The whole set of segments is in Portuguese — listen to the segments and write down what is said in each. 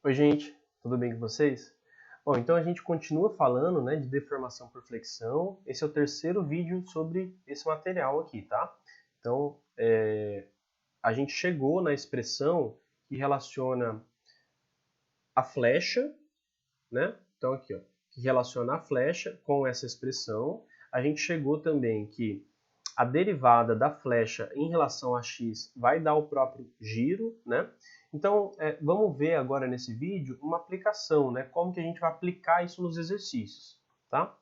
Oi, gente, tudo bem com vocês? Bom, então a gente continua falando, né, de deformação por flexão. Esse é o terceiro vídeo sobre esse material aqui, tá? Então, a gente chegou na expressão que relaciona a flecha, né? Então aqui, ó, que relaciona a flecha com essa expressão. A gente chegou também que a derivada da flecha em relação a x vai dar o próprio giro, né? Então, vamos ver agora nesse vídeo uma aplicação, né? Como que a gente vai aplicar isso nos exercícios, tá?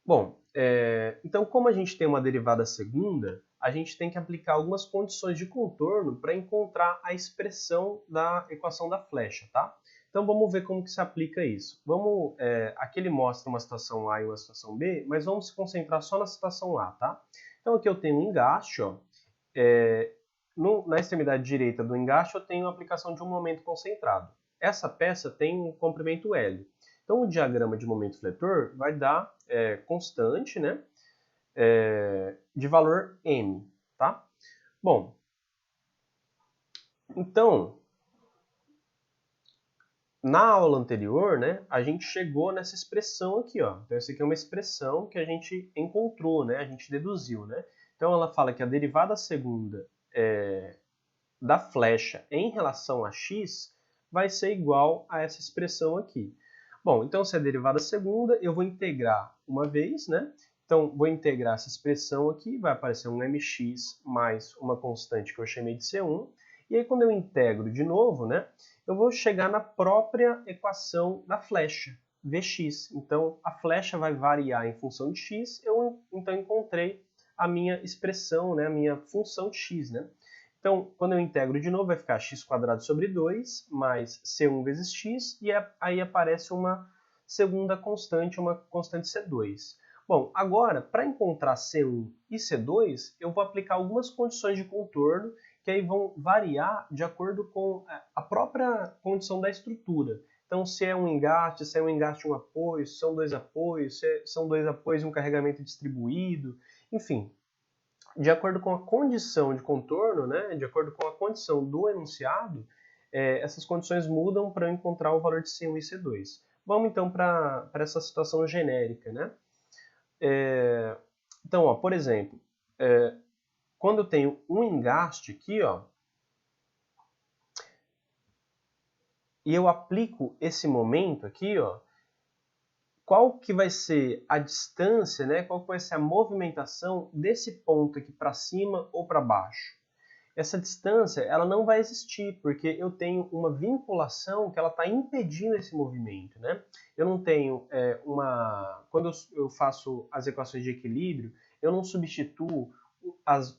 Bom, então como a gente tem uma derivada segunda, a gente tem que aplicar algumas condições de contorno para encontrar a expressão da equação da flecha, tá? Então vamos ver como que se aplica isso. Aqui ele mostra uma situação A e uma situação B, mas vamos se concentrar só na situação A, tá? Então aqui eu tenho um engaste, ó, na extremidade direita do engaste eu tenho a aplicação de um momento concentrado. Essa peça tem um comprimento L. Então o diagrama de momento fletor vai dar constante, né, de valor m, tá? Bom, então na aula anterior, né, a gente chegou nessa expressão aqui, ó. Então essa aqui é uma expressão que a gente encontrou, né, a gente deduziu, né? Então ela fala que a derivada segunda da flecha em relação a x vai ser igual a essa expressão aqui. Bom, então se é derivada segunda, eu vou integrar uma vez, né? Então, vou integrar essa expressão aqui, vai aparecer um mx mais uma constante que eu chamei de C1. E aí, quando eu integro de novo, né, eu vou chegar na própria equação da flecha, Vx. Então, a flecha vai variar em função de x, eu então encontrei a minha expressão, né, a minha função de x, né? Então, quando eu integro de novo, vai ficar x² sobre 2 mais C1 vezes x, e aí aparece uma segunda constante, uma constante C2. Bom, agora, para encontrar C1 e C2, eu vou aplicar algumas condições de contorno, que aí vão variar de acordo com a própria condição da estrutura. Então, se é um engaste e um apoio, se são dois apoios, se são dois apoios e um carregamento distribuído, enfim, de acordo com a condição de contorno, né, de acordo com a condição do enunciado, essas condições mudam para eu encontrar o valor de C1 e C2. Vamos então para essa situação genérica, né? Então, ó, por exemplo, quando eu tenho um engaste aqui, ó, e eu aplico esse momento aqui, ó, qual que vai ser a distância, né? Qual que vai ser a movimentação desse ponto aqui para cima ou para baixo? Essa distância ela não vai existir, porque eu tenho uma vinculação que ela está impedindo esse movimento, né? Eu não tenho Quando eu faço as equações de equilíbrio, eu não substituo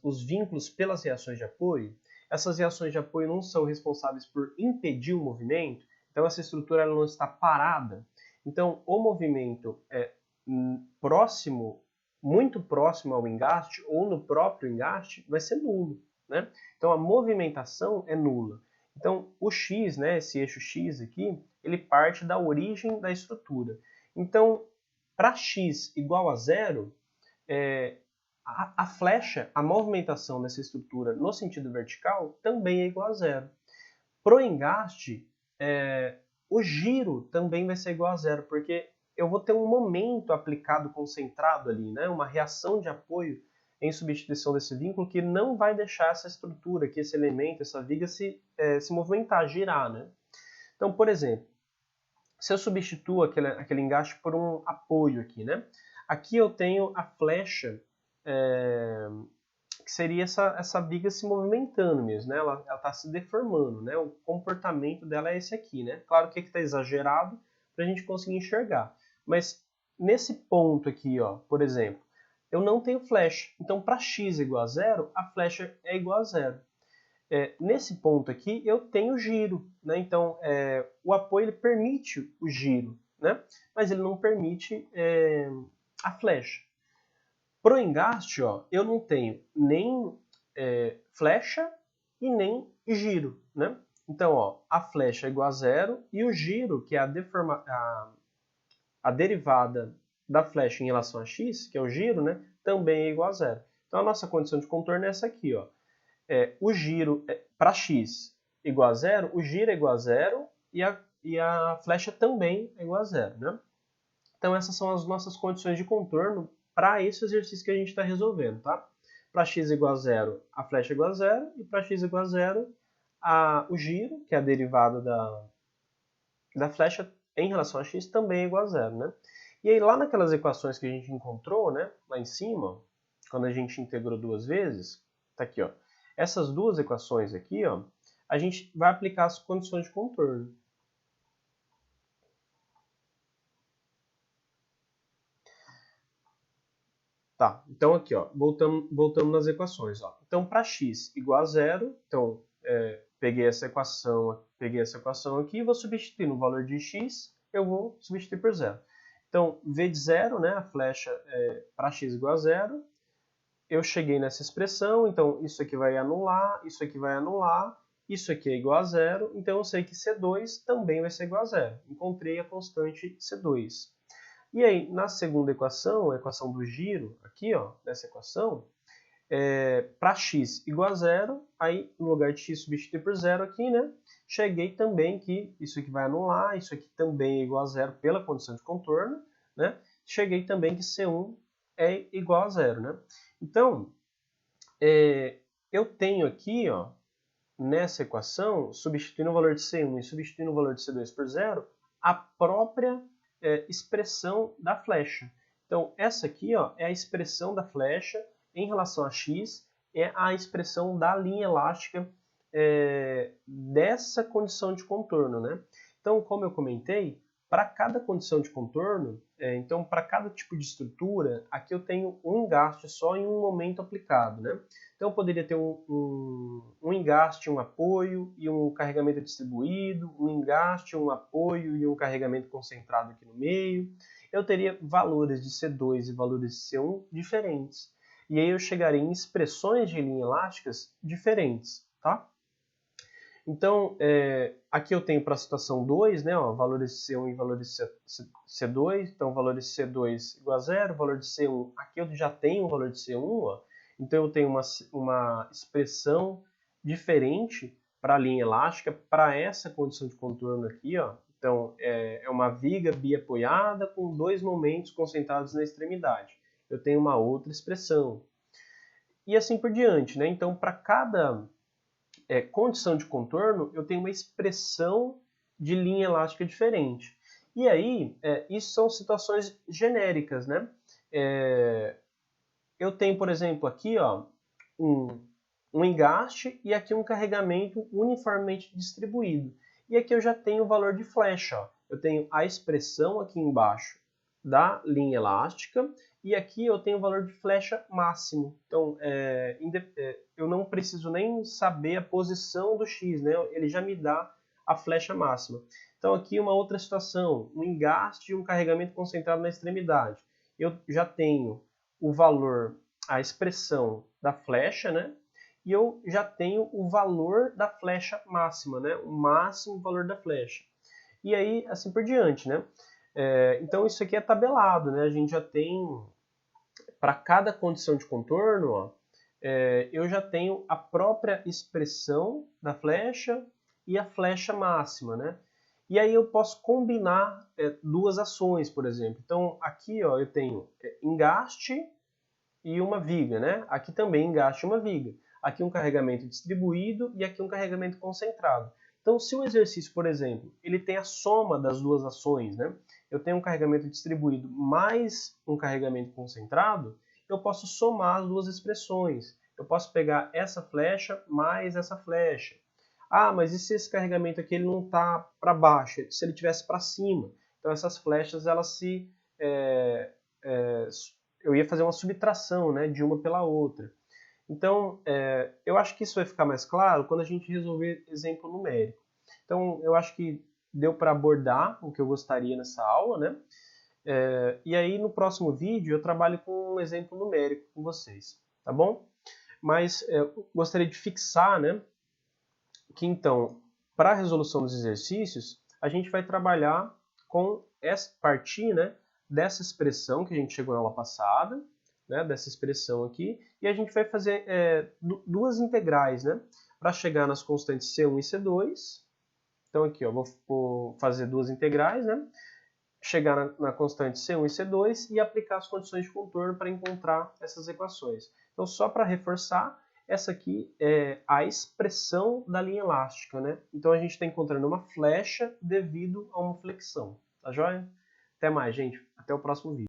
os vínculos pelas reações de apoio. Essas reações de apoio não são responsáveis por impedir o movimento, então essa estrutura ela não está parada. Então, o movimento é próximo, muito próximo ao engaste, ou no próprio engaste, vai ser nulo, né? Então, a movimentação é nula. Então, o x, né, esse eixo x aqui, ele parte da origem da estrutura. Então, para x igual a zero, a flecha, a movimentação dessa estrutura no sentido vertical também é igual a zero. Para o engaste, o giro também vai ser igual a zero, porque eu vou ter um momento aplicado concentrado ali, né? Uma reação de apoio em substituição desse vínculo que não vai deixar essa estrutura, que esse elemento, essa viga se movimentar, girar, né? Então, por exemplo, se eu substituo aquele engaste por um apoio aqui, né? Aqui eu tenho a flecha, que seria essa viga se movimentando mesmo, né? Ela está se deformando, né? O comportamento dela é esse aqui, né? Claro que aqui está exagerado para a gente conseguir enxergar. Mas nesse ponto aqui, ó, por exemplo, eu não tenho flecha. Então, para x igual a zero, a flecha é igual a zero. Nesse ponto aqui, eu tenho giro, né? Então, o apoio ele permite o giro, né? Mas ele não permite a flecha. Pro engaste, ó, eu não tenho nem flecha e nem giro, né? Então, ó, a flecha é igual a zero e o giro, que é a derivada da flecha em relação a x, que é o giro, né, também é igual a zero. Então, a nossa condição de contorno é essa aqui, ó. O giro para x, igual a zero, o giro é igual a zero e a flecha também é igual a zero, né? Então essas são as nossas condições de contorno para esse exercício que a gente está resolvendo, tá? Para x igual a zero, a flecha é igual a zero, e para x igual a zero, o giro, que é a derivada da flecha em relação a x, também é igual a zero, né? E aí lá naquelas equações que a gente encontrou, né, lá em cima, quando a gente integrou duas vezes, tá aqui, ó. Essas duas equações aqui, ó, a gente vai aplicar as condições de contorno. Tá, então aqui, ó, voltamos nas equações, ó. Então, para x igual a zero, então, peguei essa equação aqui e vou substituir no valor de x, eu vou substituir por zero. Então, v de zero, né, a flecha para x igual a zero, eu cheguei nessa expressão, então isso aqui vai anular, isso aqui vai anular, isso aqui é igual a zero, então eu sei que C2 também vai ser igual a zero. Encontrei a constante C2. E aí, na segunda equação, a equação do giro, aqui, ó, nessa equação, para x igual a zero, aí no lugar de x substituir por zero aqui, né? Cheguei também que isso aqui vai anular, isso aqui também é igual a zero pela condição de contorno, né? Cheguei também que C1 é igual a zero, né? Então, eu tenho aqui, ó, nessa equação, substituindo o valor de C1 e substituindo o valor de C2 por zero, a própria expressão da flecha. Então, essa aqui, ó, é a expressão da flecha em relação a x, é a expressão da linha elástica dessa condição de contorno, né? Então, como eu comentei, para cada condição de contorno, então para cada tipo de estrutura, aqui eu tenho um engaste só em um momento aplicado, né? Então eu poderia ter um engaste, um apoio e um carregamento distribuído, um engaste, um apoio e um carregamento concentrado aqui no meio. Eu teria valores de C2 e valores de C1 diferentes. E aí eu chegaria em expressões de linhas elásticas diferentes, tá? Então, aqui eu tenho para a situação 2, né, ó, valores de C1 e valores de C2. Então, valores de C2 igual a zero, valor de C1, aqui eu já tenho o valor de C1, ó, então eu tenho uma expressão diferente para a linha elástica, para essa condição de contorno aqui, ó. Então, é uma viga biapoiada com dois momentos concentrados na extremidade. Eu tenho uma outra expressão. E assim por diante, né? Então, para cada condição de contorno, eu tenho uma expressão de linha elástica diferente. E aí, isso são situações genéricas, né? Eu tenho, por exemplo, aqui, ó, um engaste e aqui um carregamento uniformemente distribuído. E aqui eu já tenho o valor de flecha, ó. Eu tenho a expressão aqui embaixo da linha elástica e aqui eu tenho o valor de flecha máximo. Então, eu não preciso nem saber a posição do x, né? Ele já me dá a flecha máxima. Então, aqui uma outra situação, um engaste e um carregamento concentrado na extremidade. Eu já tenho o valor, a expressão da flecha, né? E eu já tenho o valor da flecha máxima, né? O máximo valor da flecha. E aí, assim por diante, né? Então, isso aqui é tabelado, né? A gente já tem, para cada condição de contorno, ó, eu já tenho a própria expressão da flecha e a flecha máxima, né? E aí eu posso combinar duas ações, por exemplo. Então, aqui, ó, eu tenho engaste e uma viga, né? Aqui também engaste e uma viga. Aqui um carregamento distribuído e aqui um carregamento concentrado. Então, se o exercício, por exemplo, ele tem a soma das duas ações, né? Eu tenho um carregamento distribuído mais um carregamento concentrado, eu posso somar as duas expressões. Eu posso pegar essa flecha mais essa flecha. Ah, mas e se esse carregamento aqui ele não está para baixo, se ele estivesse para cima? Então essas flechas, elas se... eu ia fazer uma subtração, né, de uma pela outra. Então, eu acho que isso vai ficar mais claro quando a gente resolver exemplo numérico. Então, eu acho que deu para abordar o que eu gostaria nessa aula, né? E aí, no próximo vídeo, eu trabalho com um exemplo numérico com vocês, tá bom? Mas eu gostaria de fixar, né, que então, para a resolução dos exercícios, a gente vai trabalhar com partir, né, dessa expressão que a gente chegou na aula passada, né, dessa expressão aqui, e a gente vai fazer duas integrais, né, para chegar nas constantes C1 e C2. Então aqui, ó, vou fazer duas integrais, né? Chegar na constante C1 e C2 e aplicar as condições de contorno para encontrar essas equações. Então, só para reforçar, essa aqui é a expressão da linha elástica, né? Então, a gente está encontrando uma flecha devido a uma flexão. Tá joia? Até mais, gente. Até o próximo vídeo.